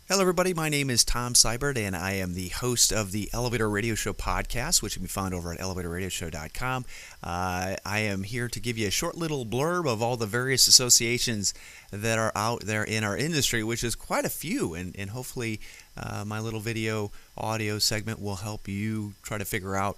Hello, everybody. My name is Tom Seibert, and I am the host of the Elevator Radio Show podcast, which can be found over at elevatorradioshow.com. I am here to give you a short little blurb of all the various associations that are out there in our industry, which is quite a few, and hopefully my little video audio segment will help you try to figure out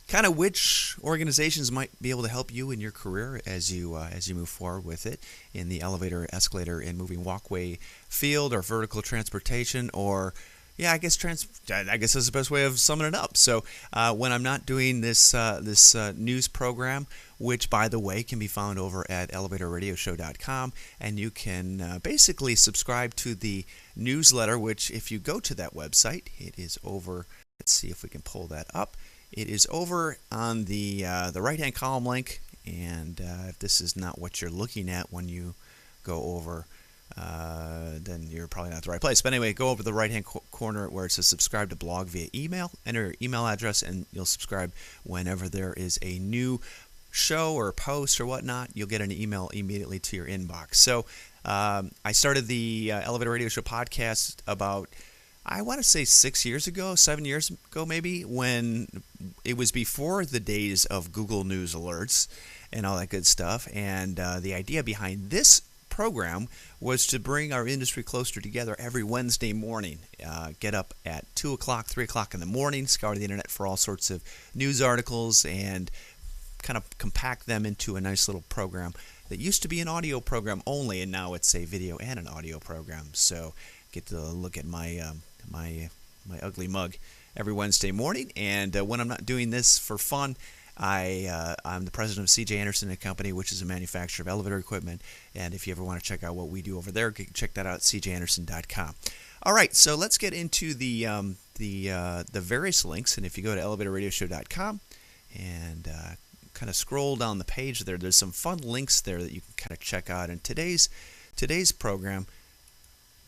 kind of which organizations might be able to help you in your career as you move forward with it in the elevator, escalator, and moving walkway field, or vertical transportation, or I guess that's the best way of summing it up. So when I'm not doing this news program, which by the way can be found over at elevatorradioshow.com, and you can basically subscribe to the newsletter, which if you go to that website, it is over. Let's see if we can pull that up. It is over on the right-hand column link, and if this is not what you're looking at when you go over, then you're probably not at the right place. But anyway, go over the right-hand corner where it says subscribe to blog via email. Enter your email address, and you'll subscribe whenever there is a new show or post or whatnot. You'll get an email immediately to your inbox. So I started the Elevator Radio Show podcast about, I want to say 7 years ago maybe, when it was before the days of Google News alerts and all that good stuff. And the idea behind this program was to bring our industry closer together every Wednesday morning. Get up at 2 o'clock, 3 o'clock in the morning, scour the internet for all sorts of news articles, and kind of compact them into a nice little program that used to be an audio program only, and now it's a video and an audio program. So get to look at my my ugly mug every Wednesday morning. And when I'm not doing this for fun, I'm the president of C.J. Anderson & Company, which is a manufacturer of elevator equipment. And if you ever want to check out what we do over there, check that out at cjanderson.com. All right, so let's get into the various links. And if you go to elevatorradioshow.com and kind of scroll down the page there's some fun links there that you can kind of check out. And today's program,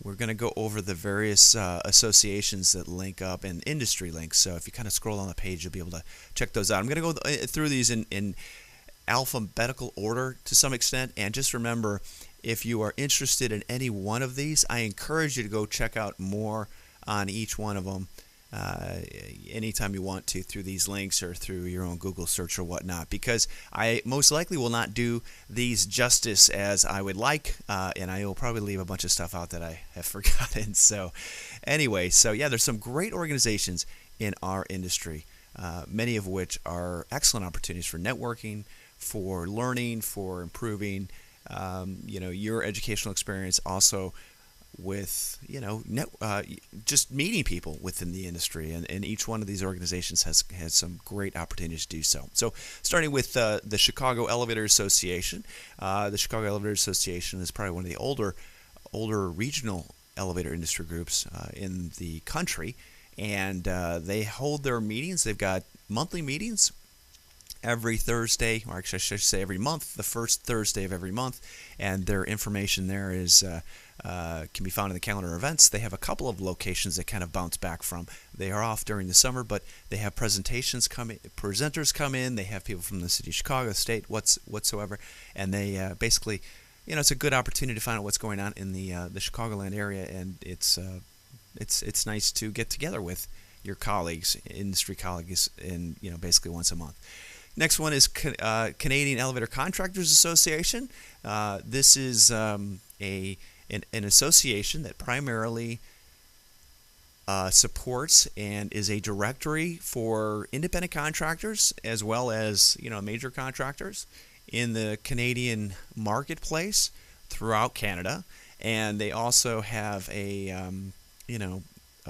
we're going to go over the various associations that link up and industry links. So if you kind of scroll on the page, you'll be able to check those out. I'm going to go through these in alphabetical order to some extent. And just remember, if you are interested in any one of these, I encourage you to go check out more on each one of them anytime you want to, through these links or through your own Google search or whatnot, because I most likely will not do these justice as I would like, and I will probably leave a bunch of stuff out that I have forgotten. So anyway, there's some great organizations in our industry, many of which are excellent opportunities for networking, for learning, for improving your educational experience, also with just meeting people within the industry, and each one of these organizations has some great opportunities to do so. So starting with the Chicago Elevator Association. The Chicago Elevator Association is probably one of the older regional elevator industry groups in the country, and they hold their meetings. They've got monthly meetings every Thursday, or actually I should say every month, the first Thursday of every month, and their information there is can be found in the calendar events. They have a couple of locations that kind of bounce back from. They are off during the summer, but they have presenters come in. They have people from the city of Chicago, the state, whatsoever, and they basically, it's a good opportunity to find out what's going on in the Chicagoland area, and it's nice to get together with your colleagues, industry colleagues, in basically once a month. Next one is Canadian Elevator Contractors Association. This is an association that primarily supports and is a directory for independent contractors as well as major contractors in the Canadian marketplace throughout Canada, and they also have a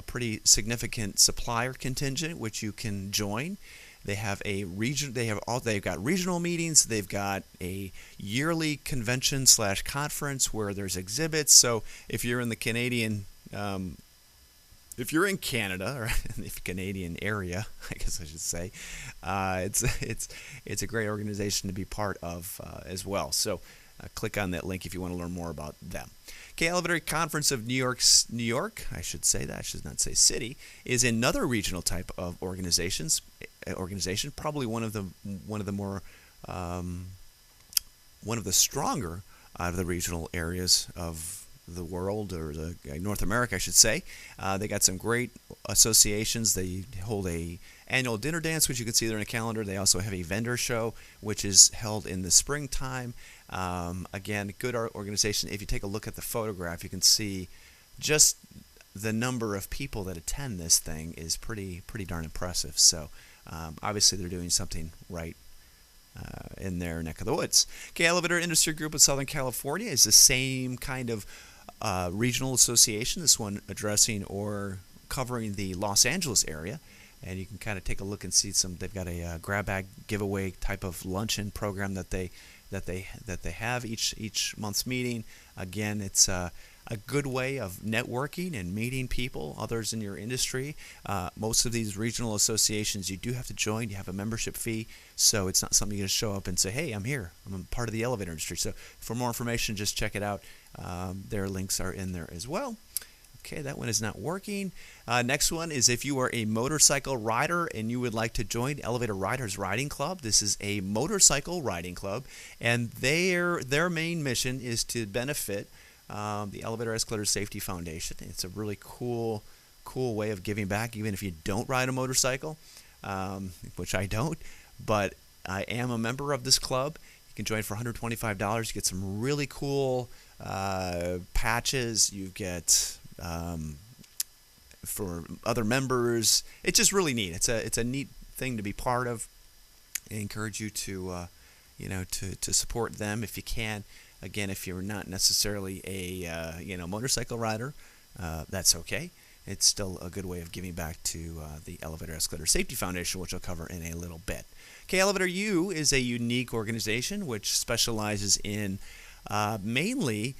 pretty significant supplier contingent which you can join. They have they've got regional meetings. They've got a yearly convention / conference where there's exhibits. So if you're in the Canadian, if you're in Canada or in the Canadian area, I guess I should say, it's a great organization to be part of as well. So click on that link if you want to learn more about them. Okay, Elevator Conference of New York, I should say that, I should not say city, is another regional type of organization, probably one of the stronger out of the regional areas of the world, or the North America, I should say. They got some great associations. They hold a annual dinner dance, which you can see there in a calendar. They also have a vendor show, which is held in the springtime. Again, good organization. If you take a look at the photograph, you can see just the number of people that attend this thing is pretty darn impressive. So obviously they're doing something right in their neck of the woods. Okay, Elevator Industry Group of Southern California is the same kind of regional association, this one addressing or covering the Los Angeles area. And you can kind of take a look and see they've got a grab bag giveaway type of luncheon program that they have each month's meeting. Again, it's a good way of networking and meeting people, others in your industry. Most of these regional associations, you do have to join. You have a membership fee, so it's not something you just show up and say, hey, I'm here. I'm a part of the elevator industry. So for more information, just check it out. Their links are in there as well. Okay, that one is not working. Next one is if you are a motorcycle rider and you would like to join Elevator Riders Riding Club. This is a motorcycle riding club, and their main mission is to benefit the Elevator Escalator Safety Foundation. It's a really cool way of giving back, even if you don't ride a motorcycle, which I don't, but I am a member of this club. You can join for $125. You get some really cool patches. You get for other members. It's just really neat. It's a neat thing to be part of. I encourage you to to support them if you can. Again, if you're not necessarily a motorcycle rider, that's okay. It's still a good way of giving back to the Elevator Escalator Safety Foundation, which I'll cover in a little bit. Okay, Elevator U is a unique organization which specializes in mainly.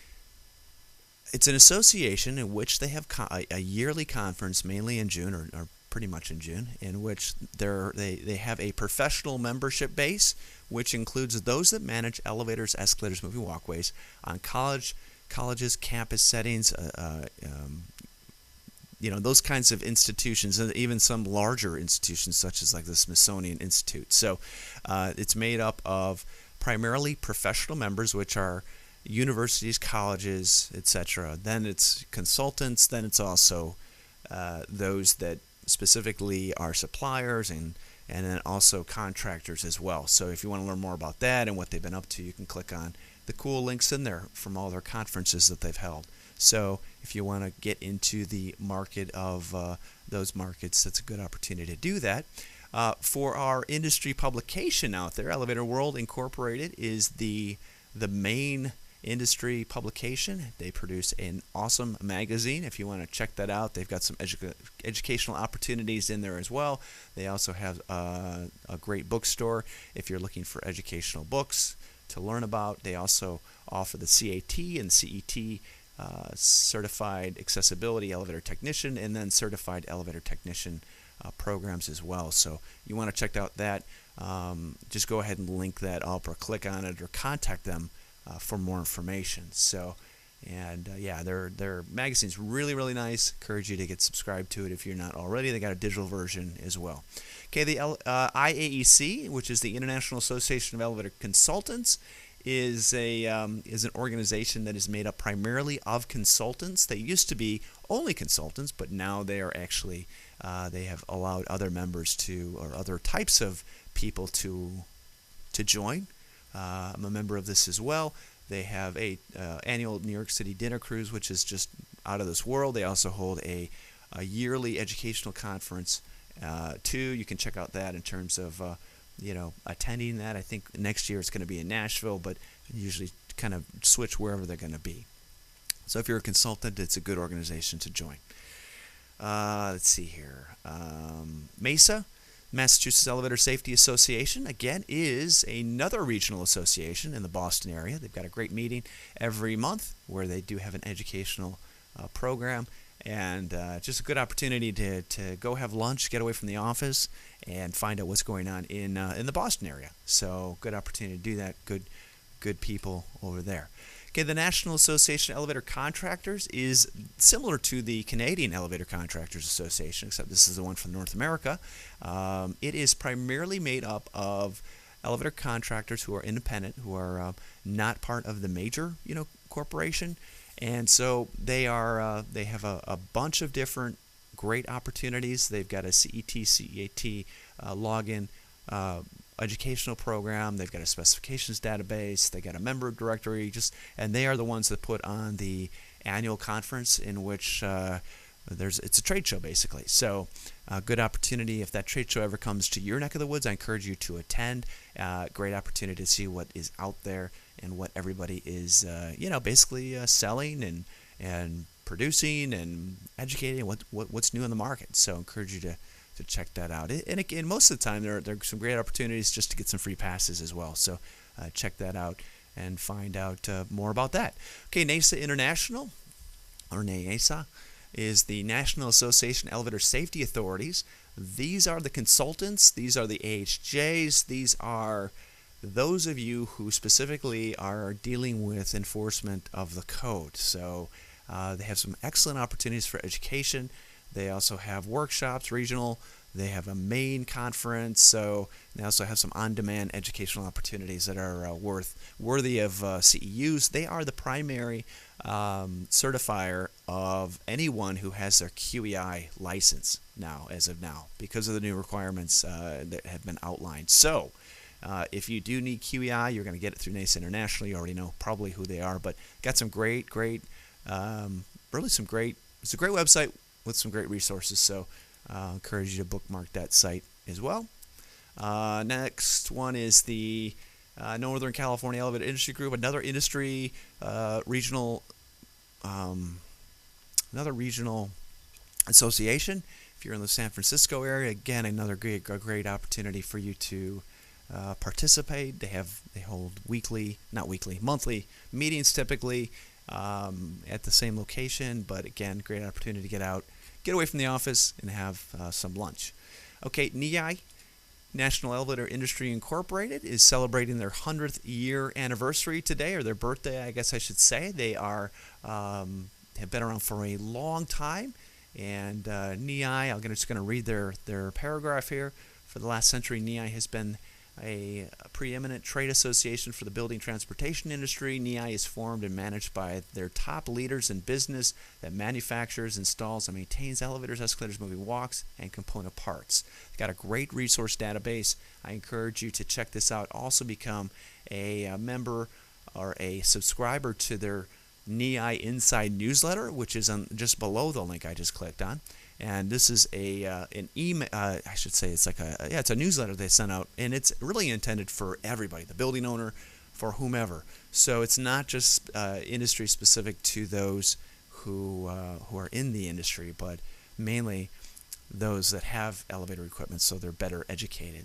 It's an association in which they have a yearly conference, mainly in June, or pretty much in June, in which they have a professional membership base, which includes those that manage elevators, escalators, moving walkways on colleges, campus settings, those kinds of institutions, and even some larger institutions such as like the Smithsonian Institute. So it's made up of primarily professional members, which are universities, colleges, etc. Then it's consultants. Then it's also those that specifically are suppliers, and then also contractors as well. So if you want to learn more about that and what they've been up to, you can click on the cool links in there from all their conferences that they've held. So if you want to get into the market of those markets, that's a good opportunity to do that. For our industry publication out there, Elevator World Incorporated is the main industry publication. They produce an awesome magazine. If you want to check that out, they've got some educational opportunities in there as well. They also have a great bookstore if you're looking for educational books to learn about. They also offer the CAT and CET certified accessibility elevator technician, and then certified elevator technician programs as well. So you want to check out that. Just go ahead and link that up or click on it or contact them for more information. So, their magazine's really nice. Encourage you to get subscribed to it if you're not already. They got a digital version as well. Okay, the IAEC, which is the International Association of Elevator Consultants, is an organization that is made up primarily of consultants. They used to be only consultants, but now they are actually they have allowed other members or other types of people to join. I'm a member of this as well. They have a annual New York City dinner cruise, which is just out of this world. They also hold a yearly educational conference too. You can check out that in terms of attending that. I think next year it's going to be in Nashville, but usually kind of switch wherever they're going to be. So if you're a consultant, it's a good organization to join. Let's see here. MESA, Massachusetts Elevator Safety Association, again, is another regional association in the Boston area. They've got a great meeting every month where they do have an educational program, and just a good opportunity to go have lunch, get away from the office, and find out what's going on in the Boston area. So good opportunity to do that. Good people over there. Okay, the National Association of Elevator Contractors is similar to the Canadian Elevator Contractors Association, except this is the one from North America. It is primarily made up of elevator contractors who are independent, who are not part of the major corporation, And so they have a bunch of different great opportunities. They've got a CET login educational program. They've got a specifications database. They got a member directory. And they are the ones that put on the annual conference in which it's a trade show basically. So good opportunity. If that trade show ever comes to your neck of the woods, I encourage you to attend. Great opportunity to see what is out there and what everybody is basically selling and producing and educating, what's new in the market. So I encourage you to check that out. And again, most of the time there are some great opportunities just to get some free passes as well. So check that out and find out more about that. Okay, NASA International, or NASA, is the National Association of Elevator Safety Authorities. These are the consultants. These are the AHJs. These are those of you who specifically are dealing with enforcement of the code. So they have some excellent opportunities for education. They also have workshops, regional. They have a main conference. So they also have some on-demand educational opportunities that are worthy of CEUs. They are the primary certifier of anyone who has their QEI license as of now, because of the new requirements that have been outlined. So if you do need QEI, you're going to get it through NASA International. You already know probably who they are, but got some great, it's a great website with some great resources. So I encourage you to bookmark that site as well. Next one is the Northern California Elevator Industry Group, another industry regional association. If you're in the San Francisco area, again, another great opportunity for you to participate. They hold monthly meetings typically at the same location, but again, great opportunity to get away from the office and have some lunch. Okay, NEI, National Elevator Industry Incorporated, is celebrating their 100th year anniversary today, or their birthday, I guess I should say. They have been around for a long time, and NEI, I'm just going to read their paragraph here. For the last century, NEI has been a preeminent trade association for the building transportation industry. NEI is formed and managed by their top leaders in business that manufactures, installs, and maintains elevators, escalators, moving walks, and component parts. They've got a great resource database. I encourage you to check this out. Also become a member or a subscriber to their NEI Inside newsletter, which is just below the link I just clicked on. And this is an email. I should say it's it's a newsletter they sent out, and it's really intended for everybody, the building owner, for whomever. So it's not just industry specific to those who are in the industry, but mainly those that have elevator equipment, so they're better educated.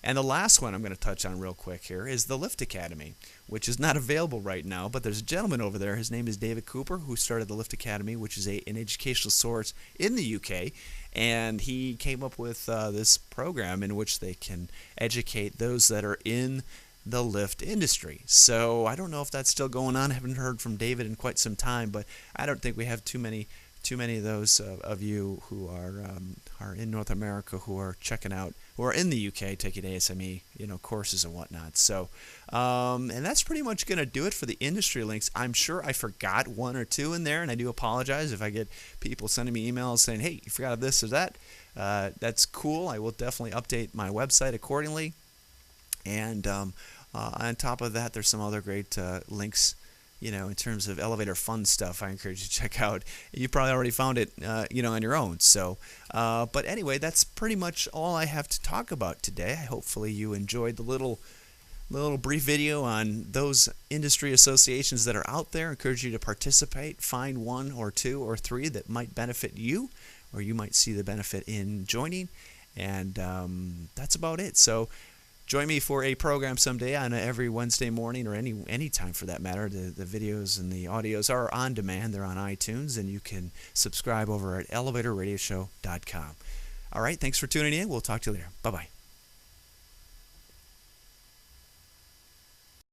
And the last one I'm going to touch on real quick here is the Lift Academy, which is not available right now, but there's a gentleman over there. His name is David Cooper, who started the Lift Academy, which is an educational source in the UK, and he came up with this program in which they can educate those that are in the lift industry. So I don't know if that's still going on. I haven't heard from David in quite some time, but I don't think we have too many of those of you who are in North America who are checking out, who are in the UK taking ASME, courses and whatnot. So, and that's pretty much going to do it for the industry links. I'm sure I forgot one or two in there, and I do apologize if I get people sending me emails saying, "Hey, you forgot of this or that." That's cool. I will definitely update my website accordingly. And on top of that, there's some other great links. In terms of elevator fun stuff, I encourage you to check out. You probably already found it, on your own. So, but anyway, that's pretty much all I have to talk about today. Hopefully you enjoyed the little brief video on those industry associations that are out there. I encourage you to participate. Find one or two or three that might benefit you, or you might see the benefit in joining. And that's about it. So, join me for a program someday on every Wednesday morning, or any time for that matter. The videos and the audios are on demand. They're on iTunes, and you can subscribe over at elevatorradioshow.com. All right, thanks for tuning in. We'll talk to you later. Bye-bye.